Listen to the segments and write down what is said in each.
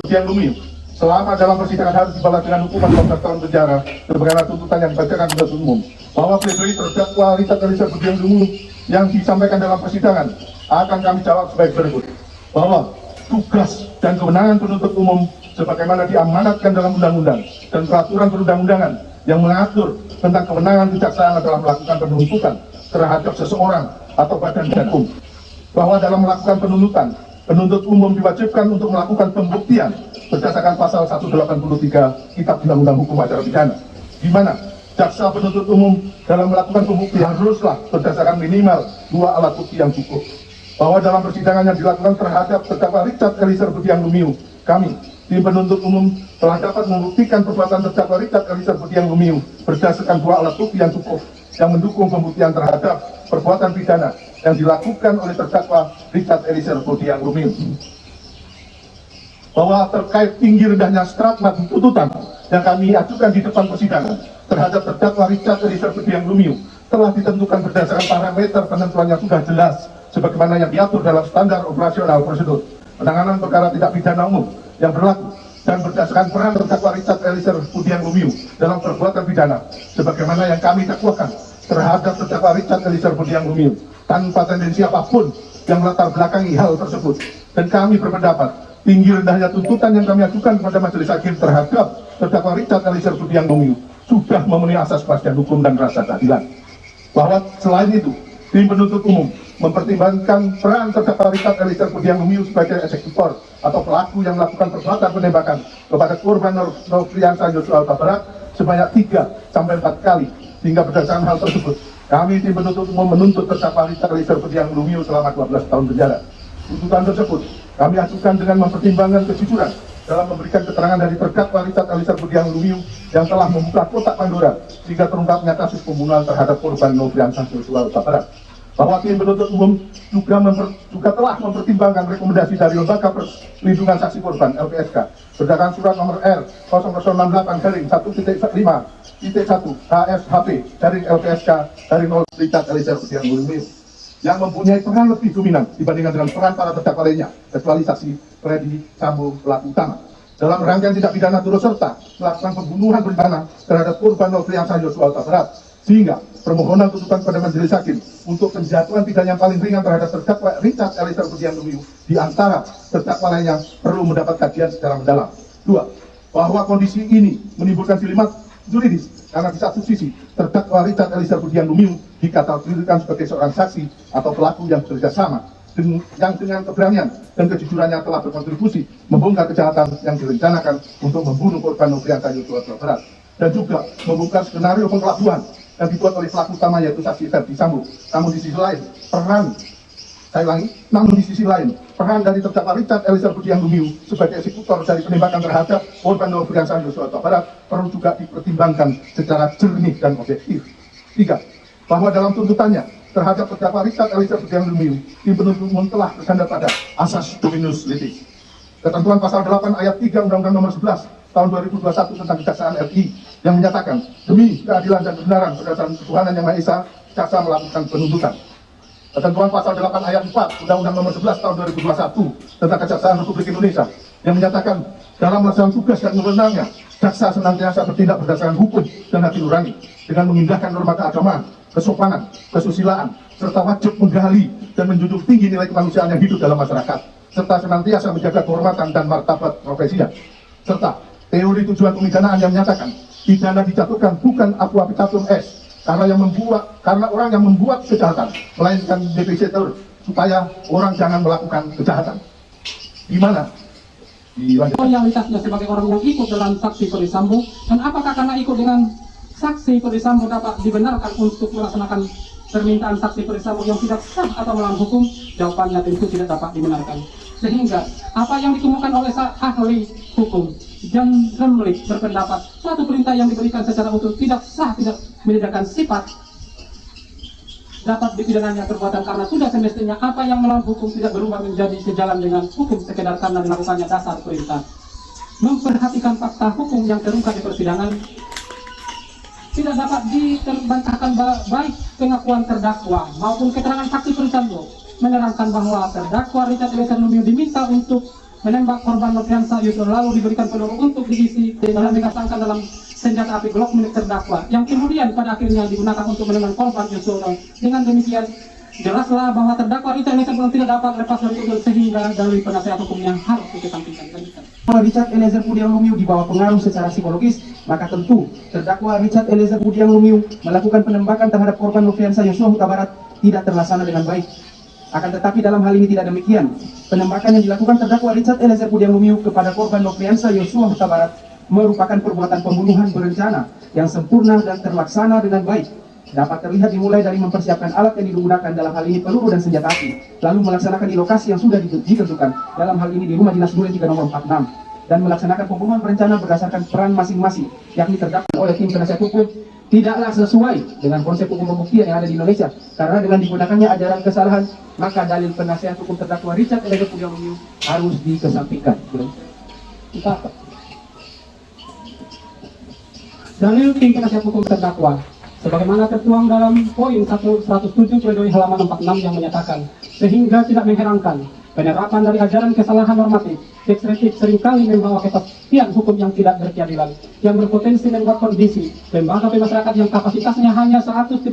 yang Lumiu selama dalam persidangan harus dibalas dengan hukuman 12 tahun penjara sebagaimana tuntutan yang dibacakan penuntut umum, bahwa pledoi terdakwa Richard Eliezer Budiang Lumiu yang disampaikan dalam persidangan akan kami jawab sebagai berikut, bahwa tugas dan kewenangan penuntut umum sebagaimana diamanatkan dalam undang-undang dan peraturan perundang-undangan yang mengatur tentang kewenangan kejaksaan dalam melakukan penuntutan terhadap seseorang atau badan hukum, bahwa dalam melakukan penuntutan, penuntut umum diwajibkan untuk melakukan pembuktian berdasarkan pasal 183 Kitab Undang-Undang Hukum Acara Pidana, di mana jaksa penuntut umum dalam melakukan pembuktian haruslah berdasarkan minimal 2 alat bukti yang cukup, bahwa dalam persidangan yang dilakukan terhadap terdakwa Richard Eliezer Budiang Lumiu, kami tim penuntut umum telah dapat membuktikan perbuatan terdakwa Richard Eliezer Budiang Lumiu berdasarkan 2 alat bukti yang cukup yang mendukung pembuktian terhadap perbuatan pidana yang dilakukan oleh terdakwa Richard Eliezer Budiang Lumiu, bahwa terkait tinggi rendahnya syarat tuntutan yang kami ajukan di depan persidangan terhadap terdakwa Richard Eliezer Budiang Lumiu telah ditentukan berdasarkan parameter penentuan yang sudah jelas sebagaimana yang diatur dalam standar operasional prosedur penanganan perkara tindak pidana umum yang berlaku dan berdasarkan peran terdakwa Richard Eliezer Budiang Lumiu dalam perbuatan pidana sebagaimana yang kami dakwakan terhadap terdakwa Richard Eliezer Budiang Lumiu tanpa tendensi apapun yang melatar belakangi hal tersebut, dan kami berpendapat tinggi rendahnya tuntutan yang kami ajukan kepada majelis hakim terhadap terdakwa Richard Eliezer Budiang Lumiu sudah memenuhi asas kepastian hukum dan rasa keadilan, bahwa selain itu tim penuntut umum mempertimbangkan peran terdakwa Richard Eliezer Budiang Lumiu sebagai eksekutor atau pelaku yang melakukan perbuatan penembakan kepada korban Nofriansah Yosua Huta Barat sebanyak 3-4 kali, sehingga berdasarkan hal tersebut kami tim penuntut umum menuntut terdakwa Richard Eliezer Budiang Lumiu selama 12 tahun penjara. Tuntutan tersebut kami ajukan dengan mempertimbangkan kejujuran dalam memberikan keterangan dari terdakwa Richard Eliezer Budiang Lumiu yang telah membuka kotak Pandora sehingga terungkapnya kasus pembunuhan terhadap korban Nofriansah Yosua Huta Barat, bahwa tim penuntut umum juga telah mempertimbangkan rekomendasi dari Lembaga Perlindungan Saksi Korban LPSK berdasarkan surat nomor R 0068-1.5.1 KSHP dari LPSK dari Richard Eliezer Budiang Lumiu yang mempunyai peran lebih dominan dibandingkan dengan peran para terdakwa lainnya kecuali saksi Freddy Sambo pelaku utama dalam rangkaian tindak pidana turut serta melakukan pembunuhan berencana terhadap korban Nofriansah Yosua Huta Barat, sehingga permohonan tuntutan pada majelis hakim untuk penjatuhan pidana yang paling ringan terhadap terdakwa Richard Eliezer Budiang Lumiu di antara terdakwa lainnya perlu mendapat kajian secara mendalam. 2. Bahwa kondisi ini menimbulkan dilema juridis karena di satu sisi terdakwa Richard Eliezer Budiang Lumiu dikategorikan sebagai seorang saksi atau pelaku yang bekerjasama yang dengan keberanian dan kejujurannya telah berkontribusi membongkar kejahatan yang direncanakan untuk membunuh korban Nofriansah Yosua Huta Barat, dan juga membongkar skenario pengkelabuan yang dibuat oleh pelaku utama yaitu saksi Freddy Sambo. Namun di sisi lain peran dari terdakwa Richard Eliezer Budiang Lumiu sebagai eksekutor dari penembakan terhadap korban Nofriansah Yosua Huta Barat perlu juga dipertimbangkan secara jernih dan objektif. 3. Bahwa dalam tuntutannya terhadap terdakwa Richard Eliezer Budiang Lumiu, tim penuntut umum telah bersandar pada asas dominus litis. Ketentuan pasal 8 ayat 3 Undang-Undang Nomor 11 Tahun 2021 tentang Kejaksaan RI yang menyatakan demi keadilan dan kebenaran berdasarkan ketuhanan yang Maha Esa, jaksa melakukan penuntutan. Ketentuan pasal 8 ayat 4 Undang-Undang Nomor 11 Tahun 2021 tentang Kejaksaan Republik Indonesia yang menyatakan dalam melaksanakan tugas dan wewenangnya, jaksa senantiasa bertindak berdasarkan hukum dan hati nurani dengan mengindahkan norma keagamaan, kesopanan, kesusilaan, serta wajib menggali dan menjunjung tinggi nilai kemanusiaan yang hidup dalam masyarakat, serta senantiasa menjaga kehormatan dan martabat profesinya, serta teori tujuan pemidanaan yang menyatakan pidana dijatuhkan bukan aqua pitatum es karena orang yang membuat kejahatan, melainkan depositor supaya orang jangan melakukan kejahatan. Gimana? Loyalitasnya sebagai orang yang ikut dalam saksi Freddy Sambo, dan apakah karena ikut dengan saksi Freddy Sambo dapat dibenarkan untuk melaksanakan permintaan saksi Freddy Sambo yang tidak sah atau melawan hukum? Jawabannya tentu tidak dapat dibenarkan. Sehingga apa yang dikemukakan oleh ahli hukum John Remlich berpendapat suatu perintah yang diberikan secara utuh tidak sah, tidak menjadikan sifat dapat dipidananya perbuatan karena sudah semestinya apa yang melawan hukum tidak berubah menjadi sejalan dengan hukum sekedar karena dilakukannya dasar perintah. Memperhatikan fakta hukum yang terungkap di persidangan, tidak dapat diterbantahkan baik pengakuan terdakwa maupun keterangan saksi Freddy Sambo menerangkan bahwa terdakwa Richard Eliezer Lumiu diminta untuk menembak korban Nofriansah Yosua lalu diberikan peluru untuk diisi dan dikasangkan dalam senjata api Glock milik terdakwa yang kemudian pada akhirnya digunakan untuk menembak korban Yosua. Dengan demikian jelaslah bahwa terdakwa Richard Eliezer Pudiang tidak dapat lepas dari tuduhan sehingga dari penasehat hukumnya harus dikesampingkan. Kalau Richard Eliezer Pudiang Lumiu di bawah pengaruh secara psikologis, maka tentu terdakwa Richard Eliezer Pudiang Lumiu melakukan penembakan terhadap korban Nofriansah Yosua Huta Barat tidak terlaksana dengan baik. Akan tetapi dalam hal ini tidak demikian. Penembakan yang dilakukan terdakwa Richard Eliezer Pudiang Lumiu kepada korban Nofriansah Yosua Huta Barat merupakan perbuatan pembunuhan berencana yang sempurna dan terlaksana dengan baik. Dapat terlihat dimulai dari mempersiapkan alat yang digunakan dalam hal ini peluru dan senjata api, lalu melaksanakan di lokasi yang sudah ditentukan, dalam hal ini di rumah dinas Duren 3 nomor 46, dan melaksanakan pembunuhan berencana berdasarkan peran masing-masing, yakni terdakwa oleh tim penasihat hukum tidaklah sesuai dengan konsep hukum pembuktian yang ada di Indonesia, karena dengan digunakannya ajaran kesalahan, maka dalil penasihat hukum terdakwa Richard Eliezer Pudiang Lumiu harus dikesampingkan. Dalil tim penasihat hukum terdakwa sebagaimana tertuang dalam poin 107 pledoi halaman 46 yang menyatakan, sehingga tidak mengherankan penerapan dari ajaran kesalahan normatif dekretif seringkali membawa kepastian hukum yang tidak berkeadilan, yang berpotensi membuat kondisi lembaga masyarakat yang kapasitasnya hanya 132.000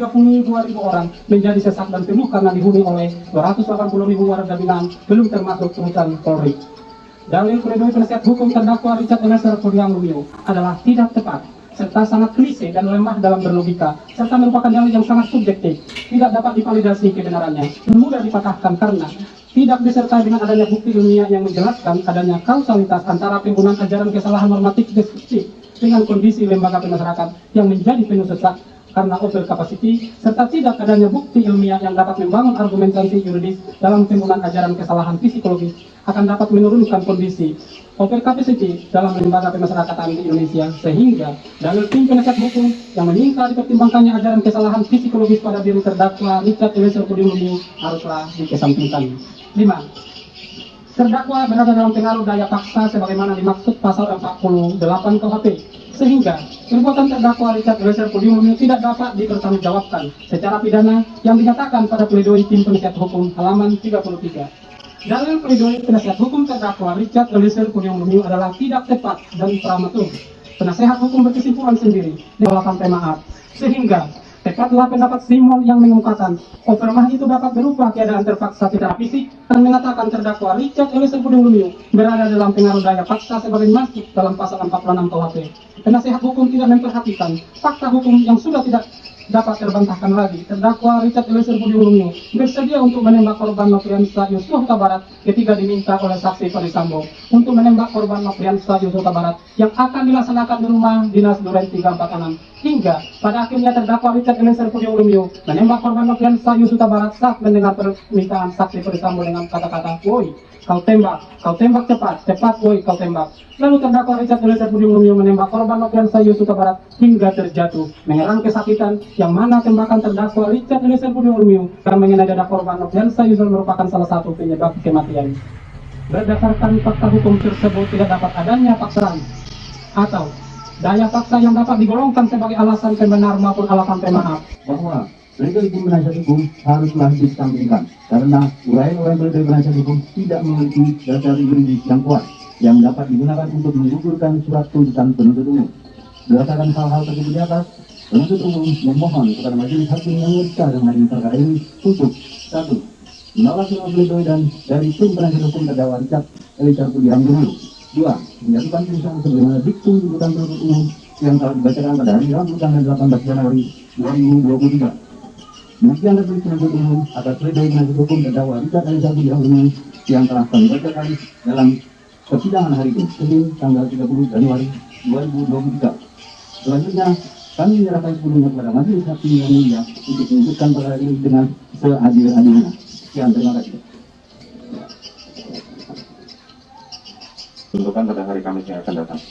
orang menjadi sesak dan penuh karena dihuni oleh 280.000 warga binaan, belum termasuk urusan Polri. Dalil pledoi penasihat hukum terdakwa Richard Eliezer Pudiang Lumiu adalah tidak tepat, serta sangat klise dan lemah dalam berlogika, serta merupakan dalil yang sangat subjektif, tidak dapat divalidasi kebenarannya, mudah dipatahkan karena tidak disertai dengan adanya bukti ilmiah yang menjelaskan adanya kausalitas antara penggunaan ajaran kesalahan normatif deskriptif dengan kondisi lembaga masyarakat yang menjadi penuh sesak karena over capacity, serta tidak adanya bukti ilmiah yang dapat membangun argumentasi yuridis dalam penggunaan ajaran kesalahan psikologis akan dapat menurunkan kondisi over capacity dalam lembaga pemasyarakatan di Indonesia, sehingga dalil tim penasihat hukum yang meminta dipertimbangkannya ajaran kesalahan psikologis pada diri terdakwa Richard Eliezer Pudiang Lumiu haruslah dikesampingkan. 5. Terdakwa berada dalam pengaruh daya paksa sebagaimana dimaksud pasal 48 KUHP, sehingga perbuatan terdakwa Richard Eliezer Pudiang Lumiu tidak dapat dipertanggungjawabkan secara pidana yang dinyatakan pada pledoi tim penasihat hukum halaman 33. Dalil pledoi penasihat hukum terdakwa Richard Eliezer Pudiang Lumiu adalah tidak tepat dan prematur. Penasehat hukum berkesimpulan sendiri di bawah sampai maaf, sehingga tepatlah pendapat Simon yang mengungkapkan overmah itu dapat berupa keadaan terpaksa secara fisik dan mengatakan terdakwa Richard Eliezer Pudiang Lumiu berada dalam pengaruh daya paksa sebagai masuk dalam pasal 46 KUHP. Penasehat hukum tidak memperhatikan fakta hukum yang sudah tidak dapat terbantahkan lagi. Terdakwa Richard Eliezer Pudiang Lumiu bersedia untuk menembak korban Nofriansah Yosua Huta Barat ketika diminta oleh saksi Ferdisambo untuk menembak korban Nofriansah Yosua Huta Barat yang akan dilaksanakan di rumah dinas Duren 346, hingga pada akhirnya terdakwa Richard Eliezer Pudiang Lumiu menembak korban Nofriansah Yosua Huta Barat saat mendengar permintaan saksi Ferdisambo dengan kata-kata, "Woi, kau tembak cepat, cepat, woi, kau tembak." Lalu terdakwa Richard Eliezer Pudiang Lumiu menembak korban Nofriansah Yosua Huta Barat hingga terjatuh, mengerang kesakitan, yang mana tembakan terdakwa Richard Eliezer Pudiang Lumiu karena mengenai dada korban Nofriansah Yosua merupakan salah satu penyebab kematian. Berdasarkan fakta hukum tersebut tidak dapat adanya paksaan atau daya paksa yang dapat digolongkan sebagai alasan pembenar maupun alasan pemaaf. Bahwa pledoi tim penasihat hukum haruslah dikesampingkan karena uraian pledoi penasihat hukum tidak memiliki dasar yuridis yang kuat yang dapat digunakan untuk menggugurkan surat tuntutan penuntut umum. Berdasarkan hal-hal tersebut di atas, penuntut umum memohon kepada majelis hakim yang memeriksa dengan perkara ini untuk 1. Menolak semua pledoi dan dari tim penasihat hukum terdakwa Richard Eliezer Pudiang Lumiu. 2. Menjatuhkan putusan sebagaimana diktum tuntutan penuntut umum yang telah dibacakan pada hari Rabu tanggal 18 Januari 2023. Demikian replik penuntut umum atas pledoi penasihat hukum terdakwa Richard Eliezer Pudiang Lumiu yang telah kami bacakan dalam persidangan hari ini, Senin tanggal 30 Januari 2023. Selanjutnya, kami menyerahkan sepenuhnya kepada majelis hakim yang mulia untuk memutuskan perkara ini dengan seadil-adilnya. Sekian, terima kasih. Tentukan pada hari Kamis yang akan datang.